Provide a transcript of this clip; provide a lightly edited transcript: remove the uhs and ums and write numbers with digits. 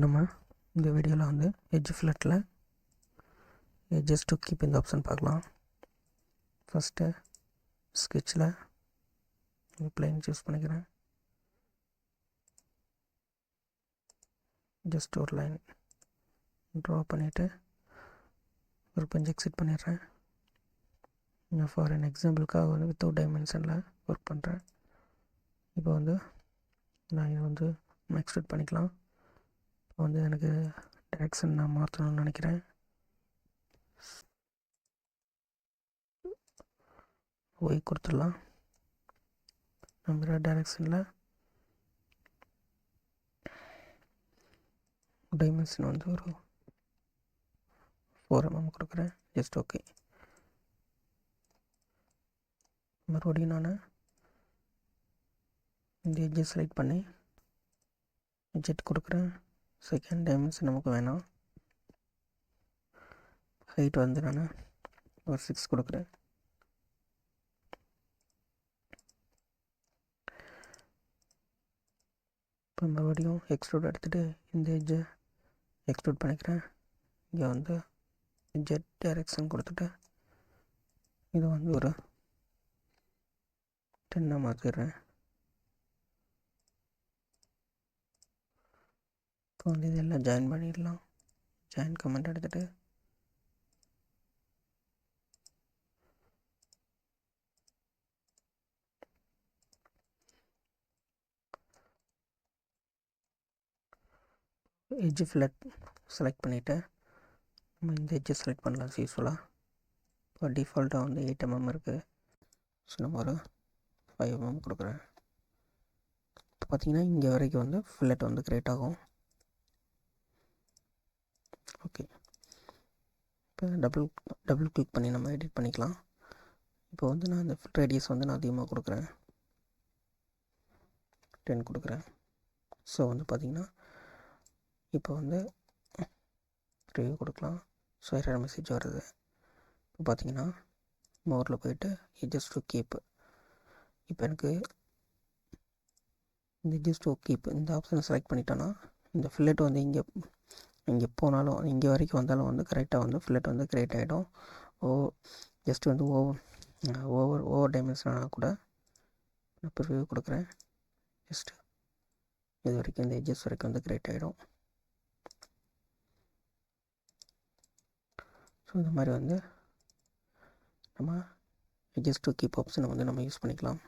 நம்ம இந்த வீடியோவில் வந்து எட்ஜ் ஃபில்லட்டில் எட்ஜஸ் டு கீப் இந்த ஆப்ஷன் பார்க்கலாம். ஃபஸ்ட்டு ஸ்கெட்சில் பிளேன் சூஸ் பண்ணிக்கிறேன். ஜஸ்ட் ஒரு லைன் ட்ரா பண்ணிவிட்டு ஒரு பஞ்சு எக்ஸிட் பண்ணிடுறேன். நான் ஃபார் என் எக்ஸாம்பிளுக்காக வந்து வித்தவுட் டைமென்ஷனில் ஒர்க் பண்ணுறேன். இப்போ வந்து நான் இதை வந்து எக்ஸ்ட்ரூட் பண்ணிக்கலாம். இப்போ வந்து எனக்கு டைரக்ஷன் நான் மாற்றணும்னு நினைக்கிறேன். ஒய் கொடுத்துடலாம். நம்ம டைரக்ஷனில் டைமென்ஷன் வந்து ஒரு 4 mm கொடுக்குறேன். Just okay. மறுபடியும் நான் இந்த எட்ஜை செலக்ட் பண்ணி ஜெட் கொடுக்குறேன். செகண்ட் டைமென்ஷன் நமக்கு வேணாம். ஹைட் வந்து நான் ஒரு 6 கொடுக்குறேன். இப்போ மறுபடியும் எக்ஸ்ட்ரூட் எடுத்துகிட்டு இந்த எட்ஜை எக்ஸ்ட்ரூட் பண்ணிக்கிறேன். இங்கே வந்து ஜெட் டைரெக்ஷன் கொடுத்துட்டு இது வந்து ஒரு 10 மாற்றிடுறேன். இப்போ வந்து இதெல்லாம் ஜாயின் பண்ணிடலாம். ஜாயின் கமெண்ட் எடுத்துகிட்டு எட்ஜ் ஃபில்லட் செலக்ட் பண்ணிவிட்டு நம்ம இந்த எட்ஜை செலக்ட் பண்ணலாம். யூஸ்ஃபுல்லாக இப்போ டிஃபால்ட்டாக வந்து 8 mm இருக்குது. ஸோ நம்ம ஒரு 5 mm கொடுக்குறேன். இப்போ பார்த்திங்கன்னா இங்கே வரைக்கும் வந்து ஃபில்லட் வந்து க்ரியேட் ஆகும். ஓகே. இப்போ டபுள் கிளிக் பண்ணி நம்ம எடிட் பண்ணிக்கலாம். இப்போ வந்து நான் இந்த ரேடியஸ் வந்து நான் அதிகமாக கொடுக்குறேன். 10 கொடுக்குறேன். ஸோ வந்து பார்த்திங்கன்னா இப்போ வந்து ரிவ்யூ கொடுக்கலாம். ஸோ எரர் மெசேஜ் வருது. இப்போ பார்த்தீங்கன்னா மோரில் போய்ட்டு எட்ஜஸ் டு கீப். இப்போ எனக்கு இந்த எட்ஜஸ் டு கீப் இந்த ஆப்ஷனை செலக்ட் பண்ணிட்டோன்னா இந்த ஃபில்லட் வந்து இங்கே போனாலும் இங்கே வரைக்கும் வந்தாலும் வந்து கரெக்டாக வந்து ஃபில்லட் வந்து க்ரியேட் ஆகிடும். ஜஸ்ட் வந்து ஓவர் டைமென்ஷனாக கூட நான் இப்போ ரிவ்யூ கொடுக்குறேன். ஜஸ்ட்டு இது வரைக்கும் இந்த எட்ஜஸ் வரைக்கும் வந்து க்ரியேட் ஆகிடும். ஸோ இந்த மாதிரி வந்து நம்ம எட்ஜஸ் டு கீப் ஆப்ஷனை வந்து நம்ம யூஸ் பண்ணிக்கலாம்.